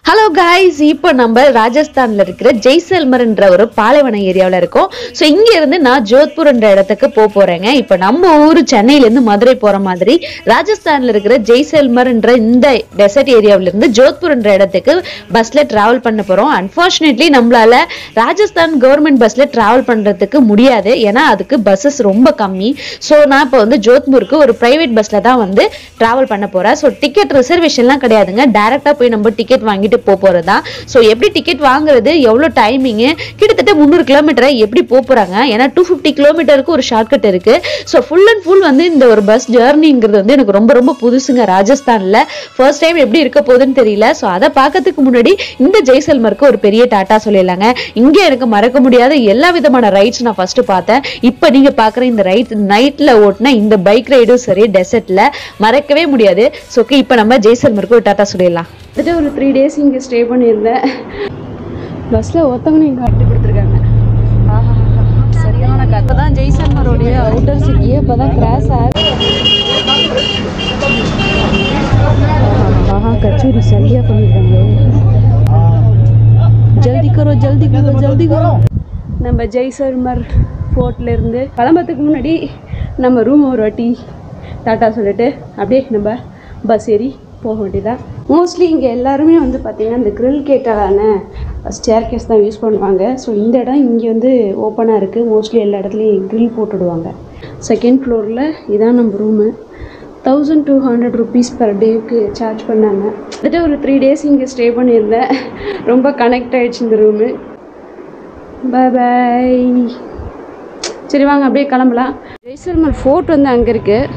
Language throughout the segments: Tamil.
ஹலோ கைஸ், இப்போ நம்ம ராஜஸ்தான்ல இருக்கிற ஜெய்சல்மர்ன்ற ஒரு பாலைவன ஏரியாவில் இருக்கோம். ஸோ இங்க இருந்து நான் ஜோத்பூர்ன்ற இடத்துக்கு போறேங்க. இப்போ நம்ம ஊர் சென்னையில இருந்து மதுரை போற மாதிரி ராஜஸ்தான்ல இருக்கிற ஜெய்சல்மர்ன்ற இந்த டெசர்ட் ஏரியாவில இருந்து ஜோத்பூர்ன்ற இடத்துக்கு பஸ்ல டிராவல் பண்ண போறோம். அன்பார்ச்சுனேட்லி நம்மளால ராஜஸ்தான் கவர்மெண்ட் பஸ்ல டிராவல் பண்றதுக்கு முடியாது, ஏன்னா அதுக்கு பஸ்ஸஸ் ரொம்ப கம்மி. ஸோ நான் இப்போ வந்து ஜோத்பூருக்கு ஒரு பிரைவேட் பஸ்ல தான் வந்து டிராவல் பண்ண போறேன். ஸோ டிக்கெட் ரிசர்வேஷன்லாம் கிடையாதுங்க, டைரக்டா போய் நம்ம டிக்கெட் வாங்கிட்டு போறதா. சோ எப்படி டிக்கெட் வாங்குறது, எவ்வளவு டைமிங், கிட்டத்தட்ட 300 கிலோமீட்டரை எப்படி போறாங்க, ஏன்னா 250 கிலோமீட்டருக்கு ஒரு ஷார்ட்கட் இருக்கு. சோ ஃபுல் அண்ட் ஃபுல் வந்து இந்த ஒரு பஸ் ஜர்னிங்கிறது வந்து எனக்கு ரொம்ப ரொம்ப புதுசுங்க. ராஜஸ்தான்ல ஃபர்ஸ்ட் டைம் எப்படி இருக்க போகுதுன்னு தெரியல. சோ அதை பார்க்கறதுக்கு முன்னாடி இந்த ஜெய்சல்மருக்கு ஒரு பெரிய டாட்டா சொல்லிடலாங்க. இங்க எனக்கு மறக்க முடியாத எல்லா விதமான ரைட்ஸ் நான் ஃபர்ஸ்ட் பார்த்தேன். இப்ப நீங்க பாக்குற இந்த ரைட் நைட்ல ஓட்டின இந்த பைக் ரைடும் சரி டெசர்ட்ல மறக்கவே முடியாது. சோ இப்ப நம்ம ஜெய்சல்மருக்கு ஒரு டாட்டா சொல்லிடலாம். ஒரு 3 days இங்கே ஸ்டே பண்ணியிருந்தேன். பஸ்ஸில் ஒருத்தவங்க இங்கே கட்டி கொடுத்துருக்காங்க. சரியான கதை தான். ஜெய்சல்மரோடைய அவுட்டர் சிட்டியே இப்போ தான் கிராஸ் ஆகுது. கச்சூரி சரியாக பண்ணியிருக்காங்க. ஜல்தி கரோ ஜல்தி கரோ ஜல்தி கரோ. நம்ம ஜெய்சல்மர் ஃபோர்ட்லேருந்து கிளம்புறதுக்கு முன்னாடி நம்ம ரூம் ஒரு வாட்டி டாட்டா சொல்லிட்டு அப்படியே நம்ம பஸ் ஏறி போக வேண்டியதான். மோஸ்ட்லி இங்கே எல்லாருமே வந்து பார்த்திங்கன்னா இந்த க்ரில் கேட்டாலான ஸ்டேர் கேஸ் தான் யூஸ் பண்ணுவாங்க. ஸோ இந்த இடம் இங்கே வந்து ஓப்பனாக இருக்குது. மோஸ்ட்லி எல்லா இடத்துலையும் க்ரில் போட்டுடுவாங்க. செகண்ட் ஃப்ளோரில் இதான் நம்ம ரூமு. 1200 rupees per டேக்கு சார்ஜ் பண்ணாங்க. கிட்டத்தட்ட ஒரு 3 days இங்கே ஸ்டே பண்ணியிருந்தேன். ரொம்ப கனெக்ட் ஆகிடுச்சு இந்த ரூமு. பை. சரி வாங்க அப்படியே கிளம்பலாம். ஜெய்சல்மர் ஃபோர்ட் வந்து அங்கே இருக்குது.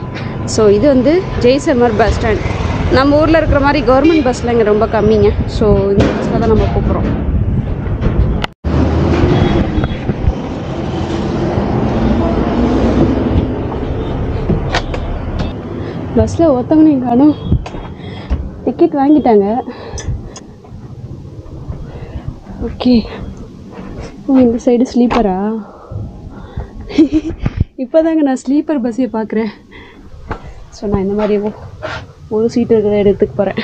ஸோ இது வந்து ஜெய்சல்மர் பஸ் ஸ்டாண்ட். நம்ம ஊரில் இருக்கிற மாதிரி கவர்மெண்ட் பஸ்ஸில் இங்கே ரொம்ப கம்மிங்க. ஸோ இந்த பஸ்ஸில் தான் நம்ம போகிறோம். பஸ்ஸில் ஒருத்தவங்க காணும் டிக்கெட் வாங்கிட்டாங்க. ஓகே, இந்த சைடு ஸ்லீப்பரா? இப்போ தாங்க நான் ஸ்லீப்பர் பஸ்ஸே பார்க்குறேன். ஸோ நான் இந்த மாதிரி ஒரு சீட்டு இருக்கிற இடத்துக்கு போகிறேன்.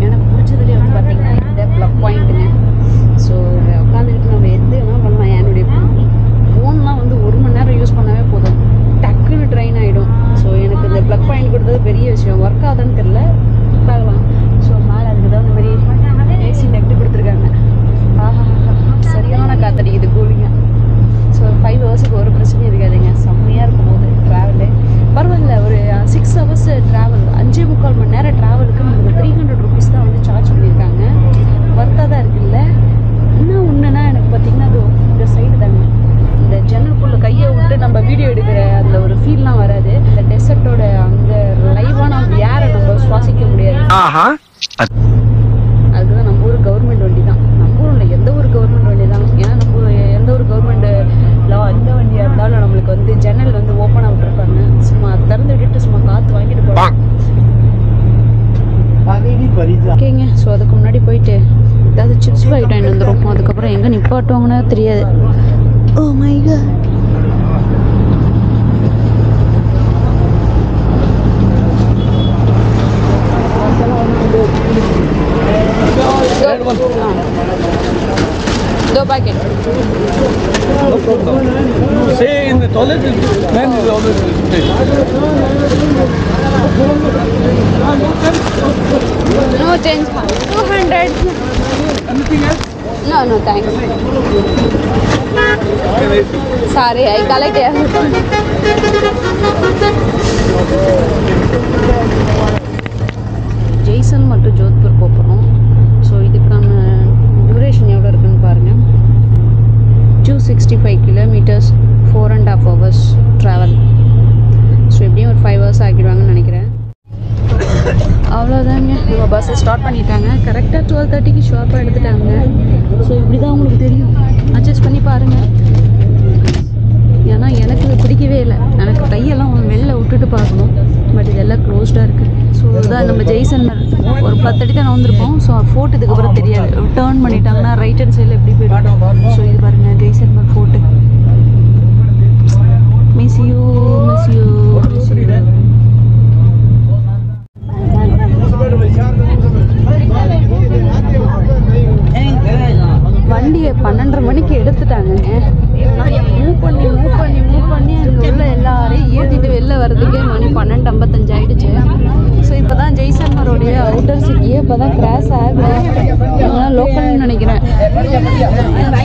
எனக்கு பிடிச்சதுலேயே வந்து பார்த்திங்கன்னா இந்த ப்ளக் பாயிண்ட்டுங்க. ஸோ உட்காந்துக்கிட்டு நம்ம எது வேணால் பண்ணலாம். என்னுடைய ஃபோன்லாம் வந்து 1 மணி நேரம் யூஸ் பண்ணவே போதும், டக்குன்னு ட்ரெயின் ஆகிடும். ஸோ எனக்கு இந்த ப்ளக் பாயிண்ட் கொடுத்தது பெரிய விஷயம். ஒர்க் ஆகுதுன்னு தெரில, பார்க்கலாம். ஸோ மேலே அதுக்கு தான் இந்த மாதிரி ஏசி டெக்ட் கொடுத்துருக்காங்க. சரியான காத்தடிக்குது, கூலிங்க. ஸோ 5 ஹவர்ஸுக்கு ஒரு பிரச்சனையும் இருக்காதுங்க. செம்மையாக இருக்கும் போது ட்ராவலு பரவாயில்ல. ஒரு 6 hours ட்ராவல், 5.25 மணி நேரம் ட்ராவலுக்கு நமக்கு 300 rupees தான் வந்து சார்ஜ் பண்ணியிருக்காங்க. ஒர்த்தாக தான் இருக்குல்ல. இன்னும் ஒன்றுனா எனக்கு பார்த்திங்கன்னா அது இந்த சைடு தாங்க, இந்த ஜன்னலுக்குள்ளே கையை விட்டு நம்ம வீடியோ எடுக்கிற அந்த ஒரு ஃபீல்லாம் வராது. இந்த டெசர்ட்டோட அந்த லைவான ஏரை நம்ம சுவாசிக்க முடியாது. அதுக்குதான் நம்ம ஊர் கவர்மெண்ட் வண்டி தான். நம்ம ஊரில் எந்த ஒரு கவர்மெண்ட் வண்டி தான். ஏன்னா நம்ம எந்த ஒரு கவர்மெண்ட் எந்த வண்டியாக இருந்தாலும் நம்மளுக்கு வந்து ஜன்னல் வந்து ஓப்பனாக விட்டுருப்பாங்க. சும்மா திறந்து விட்டுட்டு சும்மா காற்று வாங்கிட்டு போவாங்க. ஓகேங்க. ஸோ அதுக்கு முன்னாடி போயிட்டு ஏதாவது சிப்ஸ் பாக்கெட் வந்துடும். அதுக்கப்புறம் எங்கே நிப்பாட்டுவாங்கன்னு தெரியாது. Oh my god. दो packet. No problem. Say in the toilet, man is always No change. 200. Anything else? No thanks. Sorry, I collect everything. Jaisalmer to Jodhpur போகிறோம். ஸோ இதுக்கான டியூரேஷன் எவ்வளோ இருக்குன்னு பாருங்கள். 265 kilometers, 4.5 hours ட்ராவல். ஸோ எப்படியும் ஒரு 5 hours ஆகிடுவாங்கன்னு நினைக்கிறேன். அவ்வளோதாங்க. நம்ம பஸ்ஸை ஸ்டார்ட் பண்ணிட்டாங்க. கரெக்டாக 12:30க்கு ஷார்ப்பாக எடுத்துட்டாங்க. ஸோ இப்படி தான் உங்களுக்கு தெரியும். அட்ஜஸ்ட் பண்ணி பாருங்கள். ஏன்னா எனக்கு இது பிடிக்கவே இல்லை. எனக்கு கையெல்லாம் வெளில விட்டுட்டு பார்க்கணும். பட் இதெல்லாம் க்ளோஸ்டாக இருக்குது. ஸோ இதுதான் நம்ம ஜெய்சல்மர். ஒரு 10 அடி தான் வந்திருப்போம். ஸோ ஃபோர்ட் இதுக்கப்புறம் தெரியாது. டேர்ன் பண்ணிட்டாங்கன்னா ரைட் ஹேண்ட் சைடில் எப்படி போயிடும். ஸோ இது பாருங்கள் ஜெய்சல்மர் ஃபோர்ட்டு. Miss you. இப்போதான் கிராஸ் ஆகுது. அதெல்லாம் லோக்கல்னு நினைக்கிறேன்.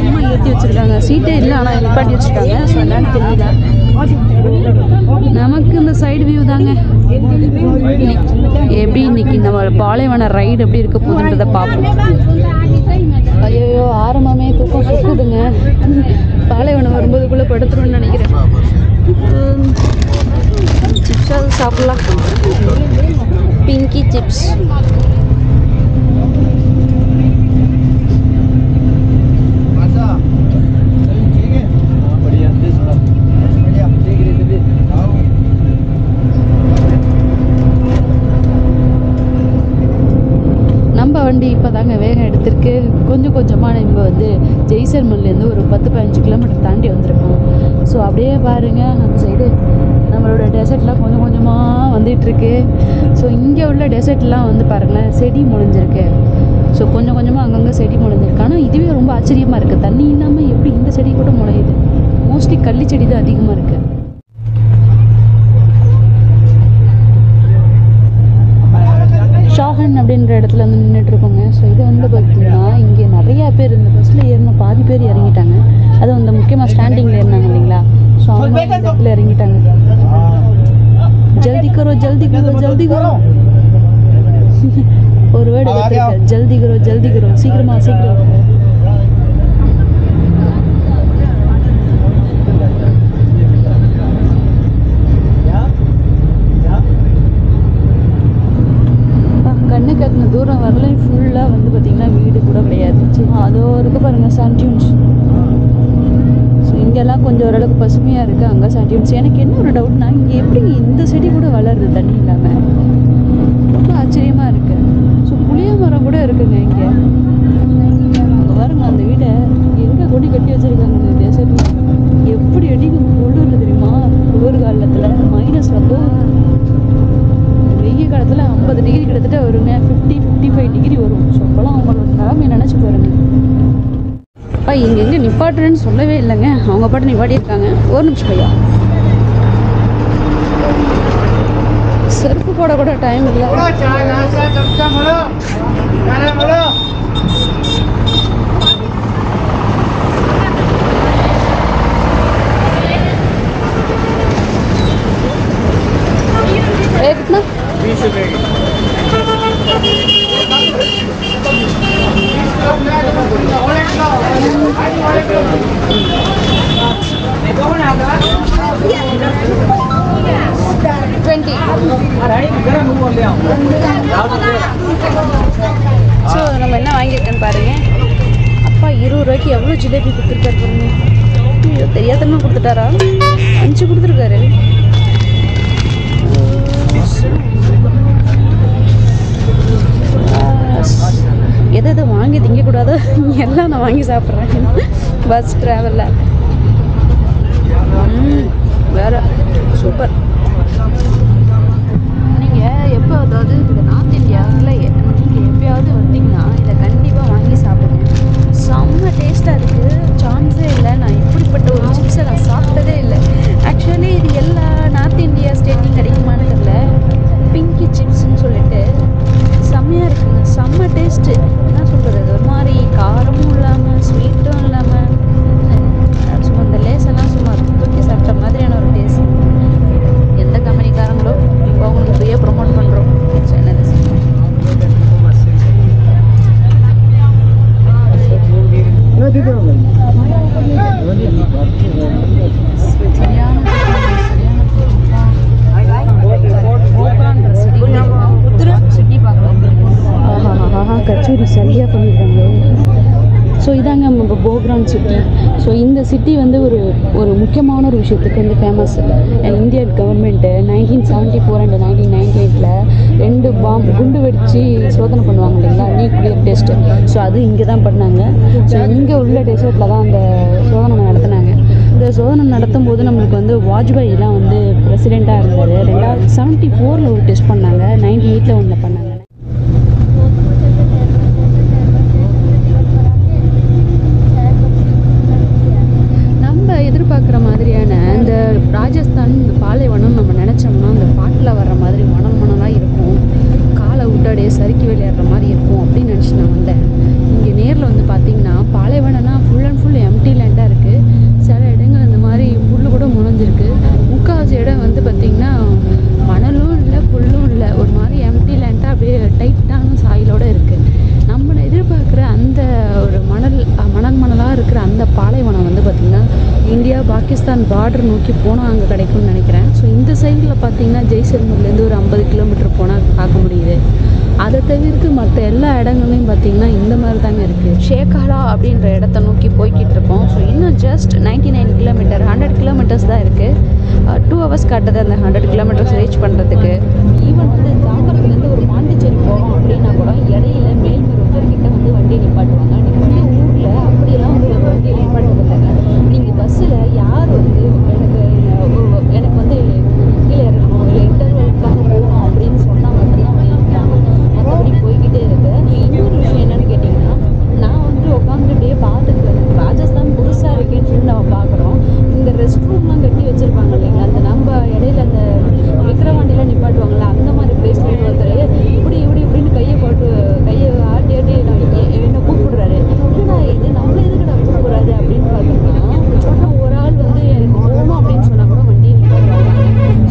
சும்மா ஏற்றி வச்சுருக்காங்க. சீட்டே இல்லை, ஆனால் நிப்பாட்டி வச்சுருக்காங்க. ஸோ என்னன்னு தெரியல. நமக்கு இந்த சைடு வியூ தாங்க. எப்படி இன்னைக்கு நம்ம பாலைவன ரைடு எப்படி இருக்க போகுதுன்றதை பார்ப்போம். ஐயோ ஆரம்பமே தூக்கம் சுக்குதுங்க. பாலைவனம் வரும்போதுக்குள்ளே படுத்துருன்னு நினைக்கிறேன். சிப்ஸாவது சாப்பிடலாம். பிங்கி சிப்ஸ். நம்ம வண்டி இப்போ தாங்க வேகம் எடுத்திருக்கு. கொஞ்சம் கொஞ்சமாக நம்ம வந்து ஜெய்சல்மர்லேருந்து ஒரு 10-15 கிலோமீட்டர் தாண்டி வந்திருக்கோம். ஸோ அப்படியே பாருங்கள், அந்த சைடு நம்மளோட டெசர்ட்லாம் கொஞ்சம் கொஞ்சமாக வந்துட்டுருக்கு. ஸோ இங்கே உள்ள டெசர்ட்லாம் வந்து பாருங்களேன், செடி முளைஞ்சிருக்கு. ஸோ கொஞ்சம் கொஞ்சமாக அங்கங்கே செடி முளைஞ்சிருக்கு. ஆனால் இதுவே ரொம்ப ஆச்சரியமாக இருக்குது. தண்ணி இல்லாமல் எப்படி இந்த செடி கூட முளையுது? மோஸ்ட்லி கள்ளி செடி தான் அதிகமாக இருக்குது. ஷாஹன் அப்படின்ற இடத்துல வந்து நின்றுட்டுருக்கோங்க. ஸோ இது வந்து பார்த்திங்கன்னா இங்கே நிறையா பேர் இந்த பஸ்ஸில் ஏறின பாதி பேர் இறங்கிட்டாங்க. அதுவும் இந்த முக்கியமாக ஸ்டாண்டிங்கில் ஏறினாங்க இல்லைங்களா? ஸோ அவங்க இந்த இடத்துல இறங்கிட்டாங்க. ஜல்தி கரோ ஜல்தி கரோ ஜல்தி கரோ ஒரு வேர்டு கற்றுருக்கேன். ஜல்தி கரோ ஜல்தி கரோ, சீக்கிரமா சீக்கிரம். கண்ணு கட்டின தூரம் வரல ஃபுல்லாக வந்து பார்த்திங்கன்னா வீடு கூட கிடையாது. அதோ இருக்குது பாருங்கள் சாண்டியூன்ஸ். ஸோ இங்கெல்லாம் கொஞ்சம் ஓரளவுக்கு பசுமையாக இருக்குது. அங்கே சாண்டியூன்ஸ். எனக்கு என்ன ஒரு டவுட்னா, இங்கே எப்படி இந்த செடி கூட வளருது தண்ணி இல்லாமல்? ரொம்ப ஆச்சரியமாக இருக்குது. ஸோ புளிய மரம் கூட இருக்குங்க இங்கே. அங்கே பாருங்க, அந்த வீடை எங்கே கொண்டு கட்டி வச்சுருக்காங்க. இந்த டெசர்ட் எப்படி அடிக்கும் குளிர் தெரியுமா? குளிர் காலத்தில் மைனஸில் போகும். வெயில் காலத்தில் 50 டிகிரி கிட்டத்தட்ட வருங்க. 50-55 டிகிரி வரும். ஸோ அப்போலாம் அவங்களோட நிலைமையை நினச்சி பாருங்க. அப்பா இங்கே எங்கே நிப்பாட்டுறேன்னு சொல்லவே இல்லைங்க. அவங்க பாட்டு நிப்பாட்டியிருக்காங்க. ஒரு நிமிஷம் ஐயா, செருப்பு போட கூட டைம் இல்லை. कितना 20 रुपये की. ஸோ நம்ம என்ன வாங்கியிருக்கேன்னு பாருங்க. அப்பா 20 ரூபாய்க்கு எவ்வளோ ஜிலேபி கொடுத்துருக்காரு பாருங்க. ஐயோ தெரியாதமா கொடுத்துட்டாரா? 5 கொடுத்துருக்காரு. எது வாங்கி திங்கக்கூடாதோ எல்லாம் நான் வாங்கி சாப்பிட்றேன் பஸ் ட்ராவலில். வேற சூப்பர். நீங்கள் எப்போ, அதாவது இந்த நார்த் இந்தியாவில் நீங்கள் எப்பயாவது வந்தீங்கன்னா இதை கண்டிப்பாக வாங்கி சாப்பிடுங்க. செம்ம டேஸ்ட்டாக இருக்குது. சான்ஸே இல்லை. நான் இப்படிப்பட்ட ஒரு சிப்ஸை நான் சாப்பிட்டதே இல்லை. ஆக்சுவலி இது எல்லா நார்த் இந்தியா ஸ்டேட்லையும் கிடைக்குமான்னு தெரியல. பிங்கி சிப்ஸ்ன்னு சொல்லிட்டு செம்மையாக இருக்குங்க. செம்ம டேஸ்ட்டு. என்ன சொல்கிறது, அது ஒரு மாதிரி காரமும் இல்லாமல் ஸ்வீட்டும் இல்லாமல் சும்மா இந்த லேசெல்லாம் சும்மா தூக்கி சாப்பிட்ட மாதிரியான ஒரு டேஸ்ட். எந்த கம்பெனிக்காரங்களோ இப்போ அவங்களுக்கு ஃப்ரீயாக ப்ரொமோட் பண்ணுறோம். என்னது கச்சோரி சரியாக பண்ணியிருக்காங்க. ஸோ இதாங்க நம்ம போக்ரான் சிட்டி. ஸோ இந்த சிட்டி வந்து ஒரு முக்கியமான ஒரு விஷயத்துக்கு வந்து ஃபேமஸ். இந்தியன் கவர்மெண்ட்டு 1974 அண்ட் 1998 2 குண்டு வெடித்து சோதனை பண்ணுவாங்க இல்லைங்களா, நியூக்ளியர் டெஸ்ட்டு. ஸோ அது இங்கே தான் பண்ணாங்க. ஸோ இங்கே உள்ள டெசர்ட்டில் தான் அந்த சோதனை நடத்தினாங்க. இந்த சோதனை நடத்தும் போது நம்மளுக்கு வந்து வாஜ்பாயிலாம் வந்து பிரசிடெண்ட்டாக இருந்தார். 1974 ஒரு டெஸ்ட் பண்ணாங்க, 98 ஒன்று பண்ணாங்க. எதிர்பார்க்குற மாதிரியான இந்த ராஜஸ்தான் இந்த பாலைவனம் நம்ம நினச்சோம்னா அந்த பாட்டில் வர்ற மாதிரி மணல் மணலாக இருக்கும். காலை விட்டாடே சறுக்கி விளையாடுற மாதிரி இருக்கும். பாகிஸ்தான் பார்டர் நோக்கி போனால் அங்கே கிடைக்கும்னு நினைக்கிறேன். ஸோ இந்த சைடில் பார்த்தீங்கன்னா ஜெய்சல்மர்லேருந்து ஒரு 50 கிலோமீட்டர் போனால் பார்க்க முடியுது. அதை தவிர்த்து மற்ற எல்லா இடங்களையும் பார்த்தீங்கன்னா இந்த மாதிரி தாங்க இருக்குது. ஷேகாலா அப்படின்ற இடத்த நோக்கி போய்கிட்டு இருக்கோம். ஸோ இன்னும் ஜஸ்ட் 99 கிலோமீட்டர் 100 கிலோமீட்டர்ஸ் தான் இருக்குது. 2 hours காட்டுது அந்த 100 கிலோமீட்டர்ஸ் ரீச் பண்ணுறதுக்கு. ஈவன் வந்து தாம்பரத்துலேருந்து ஒரு பாண்டிச்சேரி போகிறோம் அப்படின்னா கூட இடையில மேல்மருவத்தூர்கிட்ட வந்து வண்டி நிப்பாட்டுவாங்க. நீங்கள் வந்து ஊரில் அப்படியெல்லாம் வந்து ஒரு வண்டியை நிப்பாட்டுறதில்லைங்க. நீங்கள் பஸ்ஸில் யார் வந்து எனக்கு வந்து கீழே இறங்கணும் இல்லை இன்டர்வெலுக்காக போகணும் அப்படின்னு சொன்னால் மட்டும்தான் வண்டி நிற்கிறாங்க. மற்றபடி போய்கிட்டே இருக்கு. இன்னொரு விஷயம் என்னன்னு கேட்டிங்கன்னா, நான் வந்து உட்காந்து அப்படியே பார்த்துட்டு ராஜஸ்தான் புதுசாக இருக்கேன்னு சொல்லி நம்ம பார்க்குறோம். இந்த ரெஸ்ட் ரூம்லாம் கட்டி வச்சுருப்பாங்க இல்லைங்களா, அந்த நம்ம இடையில அந்த விக்கிரவாண்டியில் நிப்பாட்டுவாங்களா அந்த மாதிரி பிளேஸ்ல ஒருத்தர் இப்படின்னு கையை ஆட்டி என்ன கூப்பிடுறாரு. என்னடா இது நம்ம எதுக்குடா கூப்பிடுறாரு அப்படின்னு பார்த்தோம்னா, சொன்ன ஒரு ஆள் வந்து எனக்கு போகணும் அப்படின்னு சொன்னால் கூட வண்டியை நிப்பாட்டுவாங்க.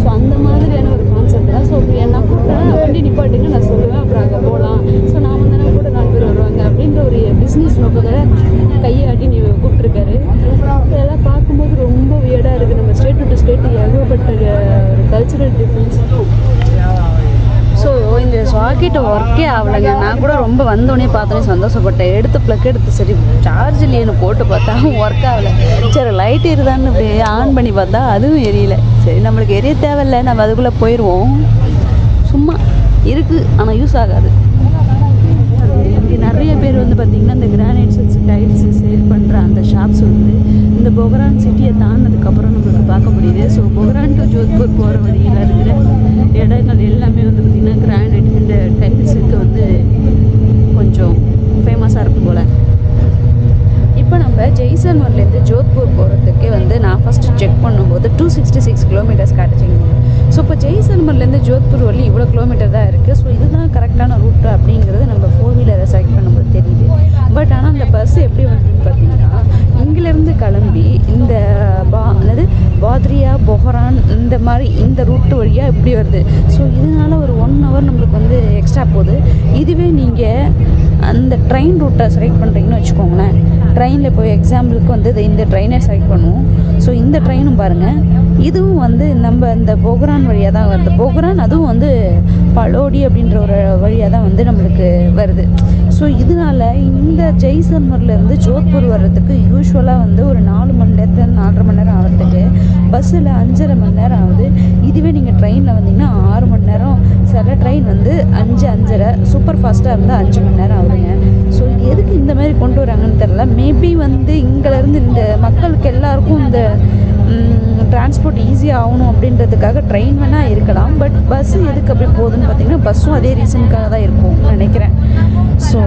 ஸோ அந்த மாதிரியான ஒரு கான்செப்ட் தான். ஸோ நான் கூப்பிட்றேன் வண்டி நிப்பாட்டுங்க நான் சொல்லுவேன், அப்புறம் அங்கே போகலாம். ஸோ நான் வந்து கூட 4 பேர் வருவாங்க அப்படின்ற ஒரு பிஸ்னஸ் நோக்கத்தோட கையை ஆட்டி நீ கூப்பிட்டுருக்காரு. இதெல்லாம் பார்க்கும்போது ரொம்ப வியர்டாக இருக்குது. நம்ம ஸ்டேட் டு ஸ்டேட் ஏகப்பட்ட ஒரு கல்ச்சுரல் டிஃப்ரென்ஸ். ஸோ இந்த சாக்கெட் ஒர்க்கே ஆகலைங்க. நான் கூட ரொம்ப வந்தோடனே பார்த்தோன்னே சந்தோஷப்பட்டேன். ப்ளக் எடுத்து சரி சார்ஜ் இல்லையேன்னு போட்டு பார்த்தா ஒர்க் ஆகலை. சரி லைட் எரியுதான்னு இப்படி ஆன் பண்ணி பார்த்தா அதுவும் எரியல. சரி நம்மளுக்கு எரிய தேவையில்லை, நம்ம அதுக்குள்ளே போயிடுவோம். சும்மா இருக்குது ஆனால் யூஸ் ஆகாது. இங்கே நிறைய பேர் வந்து பார்த்திங்கன்னா இந்த கிரானைட்ஸ் டைல்ஸ் சேல் பண்ணுற அந்த ஷாப்ஸ் வந்து இந்த பொக்ரான் சிட்டியை தாண்டினதுக்கப்புறம் நம்மளுக்கு பார்க்க முடியுது. ஸோ பொக்ரான் டு ஜோத்பூர் போகிற வழியில் இருக்கிற இடங்கள் எல்லாமே வந்து பார்த்திங்கன்னா கிரானைட் இந்த டைல்ஸுக்கு வந்து கொஞ்சம் ஃபேமஸாக இருக்கும் போல். இப்போ நம்ம ஜெய்சல்மர்லேருந்து ஜோத்பூர் போகிறதுக்கு வந்து நான் ஃபஸ்ட்டு செக் பண்ணும்போது 266 கிலோமீட்டர்ஸ் காட்டுச்சிங்க. ஸோ இப்போ ஜெய்சல்மர்லேருந்து ஜோத்பூர் வரலி இவ்வளோ கிலோமீட்டர் தான் இருக்குது. ஸோ இதுதான் கரெக்டான ரூட்டு அப்படிங்கிறது நம்ம 4-வீலரை செலக்ட் பண்ணும்போது தெரியுது. பட் ஆனால் அந்த பஸ் எப்படி வந்துன்னு பார்த்தீங்கன்னா, இங்கிலேருந்து கிளம்பி இந்த பாத்ரியா பொஹரான் இந்த மாதிரி இந்த ரூட்டு வழியாக இப்படி வருது. ஸோ இதனால ஒரு 1 hour நம்மளுக்கு வந்து எக்ஸ்ட்ரா போகுது. இதுவே நீங்கள் அந்த ட்ரெயின் ரூட்டை செலக்ட் பண்ணுறீங்கன்னு வச்சுக்கோங்களேன். ட்ரெயினில் போய் எக்ஸாம்பிளுக்கு வந்து இந்த ட்ரெயினை செலக்ட் பண்ணுவோம். ஸோ இந்த ட்ரெயினும் பாருங்கள், இதுவும் வந்து நம்ம இந்த பொக்ரான் வழியாக தான் வருது. பொக்ரான் அதுவும் வந்து பலோடி அப்படின்ற ஒரு வழியாக தான் வந்து நம்மளுக்கு வருது. ஸோ இதனால் இந்த ஜெய்சல்மர்லேருந்து ஜோத்பூர் வர்றதுக்கு யூஸ்வலாக வந்து ஒரு 4 மணி நேரத்தில் 4.5 மணி நேரம் ஆகிறதுக்கு பஸ்ஸில் 5.5 மணி நேரம் ஆகுது. இதுவே நீங்கள் ட்ரெயினில் வந்தீங்கன்னா 6 மணி நேரம். சில ட்ரெயின் வந்து 5-5.5, சூப்பர் ஃபாஸ்ட்டாக இருந்தால் 5 மணி நேரம் ஆகுதுங்க. ஸோ எதுக்கு இந்த மாதிரி கொண்டு வராங்கன்னு தெரில. மேபி வந்து இங்கேருந்து இந்த மக்களுக்கு எல்லாருக்கும் இந்த டிரான்ஸ்போர்ட் ஈஸியாக ஆகணும் அப்படின்றதுக்காக ட்ரெயின் வேணால் இருக்கலாம். பட் பஸ்ஸு எதுக்கு அப்படி போகுதுன்னு பார்த்தீங்கன்னா பஸ்ஸும் அதே ரீசனுக்காக தான் இருக்கும்னு நினைக்கிறேன். ஸோ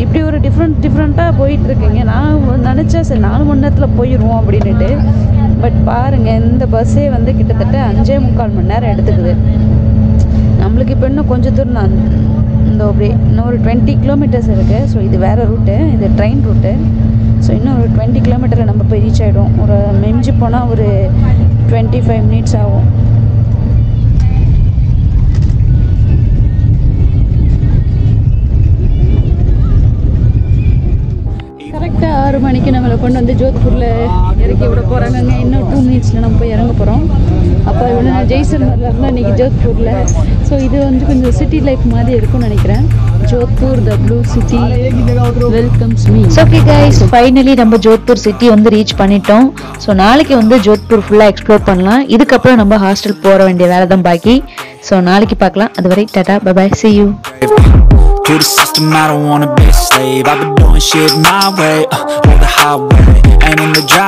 இப்படி ஒரு டிஃப்ரெண்ட்டாக போயிட்டுருக்கீங்க. நான் நினச்சேன் சரி 4 மணி நேரத்தில் போயிடுவோம் அப்படின்ட்டு. பட் பாருங்கள் இந்த பஸ்ஸே வந்து கிட்டத்தட்ட 5.25 மணி நேரம் எடுத்துக்குது. நம்மளுக்கு இப்போ இன்னும் கொஞ்சம் தூரம் தான் இந்த அப்படி இன்னும் ஒரு 20 கிலோமீட்டர்ஸ் இருக்குது. ஸோ இது வேறு ரூட்டு, இது ட்ரெயின் ரூட்டு. ஸோ இன்னும் ஒரு 20 கிலோமீட்டரில் நம்ம போய் ரீச் ஆகிடும். ஒரு மிஞ்சி போனால் ஒரு 25 மினிட்ஸ் ஆகும். கரெக்டாக 6 மணிக்கு நம்மளை கொண்டு வந்து ஜோத்பூரில் இறக்கி விட போகிறாங்கங்க. இன்னும் 2 மினிட்ஸில் நம்ம போய் இறங்க போகிறோம். அப்போ இவ்வளோ நான் ஜெய்சல்மரில் இருந்தால் இன்றைக்கி ஜோத்பூரில். ஸோ இது வந்து கொஞ்சம் சிட்டி லைஃப் மாதிரி இருக்கும்னு நினைக்கிறேன். Jodhpur the blue city welcomes me. Okay guys, finally நம்ம ஜோத்பூர் சிட்டி வந்து ரீச் பண்ணிட்டோம். ஸோ நாளைக்கு வந்து ஜோத்பூர் ஃபுல்லாக எக்ஸ்ப்ளோர் பண்ணலாம். இதுக்கப்புறம் நம்ம ஹாஸ்டல் போகிற வேண்டிய வேலை தான் பாக்கி. ஸோ நாளைக்கு பார்க்கலாம். அதுவரை tata bye bye, see you. To the system, I don't wanna be a slave. I've been doing shit my way, or the highway, and in the drive.